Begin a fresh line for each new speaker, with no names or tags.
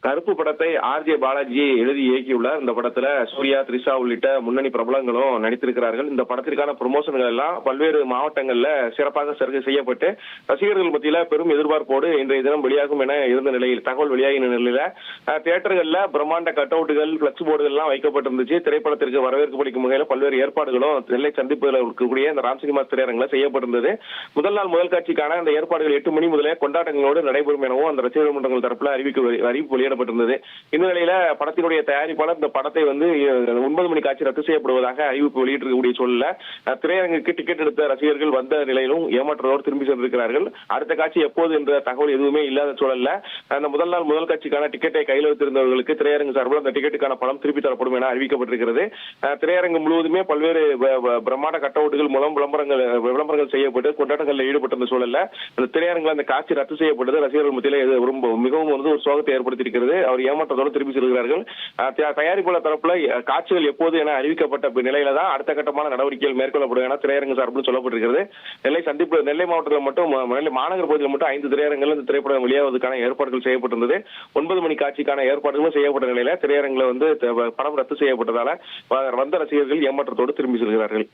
கருப்பு படத்தை ஆர்ஜே பாலாஜி எழுதி இயக்கியுள்ளார். இந்த படத்துல சூர்யா, த்ரிஷா உள்ளிட்ட முன்னணி பிரபலங்களும் நடித்திருக்கிறார்கள். இந்த படத்திற்கான ப்ரமோஷன்கள் எல்லாம் பல்வேறு மாவட்டங்கள்ல சிறப்பாக செய்யப்பட்டு ரசிகர்கள் மத்தியில பெரும் எதிர்பார்ப்போடு இன்றைய தினம் வெளியாகும் என இருந்த நிலையில் தகவல் வெளியாகின நிலையில தியேட்டர்கள்ல பிரம்மாண்ட கட் அவுட்டுகள், பிளக்ஸ் போர்டுகள் எல்லாம் வைக்கப்பட்டிருந்துச்சு. திரைப்படத்திற்கு வரவேற்பு அளிக்கும் வகையில பல்வேறு ஏற்பாடுகளும் நெல்லை சந்திப்புல இருக்கக்கூடிய இந்த ராம் சினிமாஸ் திரையரங்கில் செய்யப்பட்டிருந்தது. முதல் நாள் முதல் காட்சிக்கான இந்த ஏற்பாடுகள் 8 மணி முதலே கொண்டாட்டங்களோடு நடைபெறும் எனவும் அந்த ரசிகர் மன்றங்கள் தரப்புல அறிவிப்பு வெளியிடப்பட்டிருந்தது. இந்த நிலையில படத்தினுடைய தயாரிப்பாளர் இந்த படத்தை 9 மணி காட்சி ரத்து செய்யப்படுவதாக அறிவிப்பு வெளியிட்டிருக்கக்கூடிய சூழல்ல திரையரங்குக்கு டிக்கெட் எடுத்த ரசிகர்கள் வந்த நிலையிலும் ஏமாற்றத்தோடு திரும்பி சென்றிருக்கிறார்கள். அடுத்த காட்சி எப்போது என்ற தகவல் எதுவுமே இல்லாத சூழல்ல அந்த முதல் நாள் முதல் காட்சிக்கான டிக்கெட்டை கையில் வைத்திருந்தவர்களுக்கு திரையரங்கு சார்பில் அந்த டிக்கெட்டுக்கான பணம் திருப்பி தரப்படும் என அறிவிக்கப்பட்டிருக்கிறது. திரையரங்கு முழுவதுமே பல்வேறு பிரம்மாண்ட கட் அவுட்டுகள் மூலம் விளம்பரங்கள் செய்யப்பட்டு கொண்டாட்டங்களில் ஈடுபட்டிருந்த சூழல்ல அந்த திரையரங்கில் அந்த காட்சி ரத்து செய்யப்பட்டது ரசிகர்கள் மத்தியிலே மிகவும் ஒரு சோகத்தை ஏற்படுத்தியிருக்கிறது. அவர் ஏமாற்றத்தோடு திரும்பி செல்கிறார்கள். தயாரிப்பாளர் தரப்புல காட்சிகள் எப்போது என அறிவிக்கப்பட்ட நிலையில தான் அடுத்த கட்டமான நடவடிக்கைகள் மேற்கொள்ளப்படும் என திரையரங்கு சார்பில் சொல்லப்பட்டிருக்கிறது. நெல்லை மாவட்டத்தில் மட்டும் மாநகர பகுதியில் மட்டும் 5 திரையரங்குகள் இந்த திரைப்படம் வெளியாவதற்கான ஏற்பாடுகள் செய்யப்பட்டிருந்தது. 9 மணி காட்சிக்கான ஏற்பாடுகளும் செய்யப்பட்ட நிலையில திரையரங்குல படம் ரத்து செய்யப்பட்டதால வந்த ரசிகர்கள் ஏமாற்றத்தோடு திரும்பி செல்கிறார்கள்.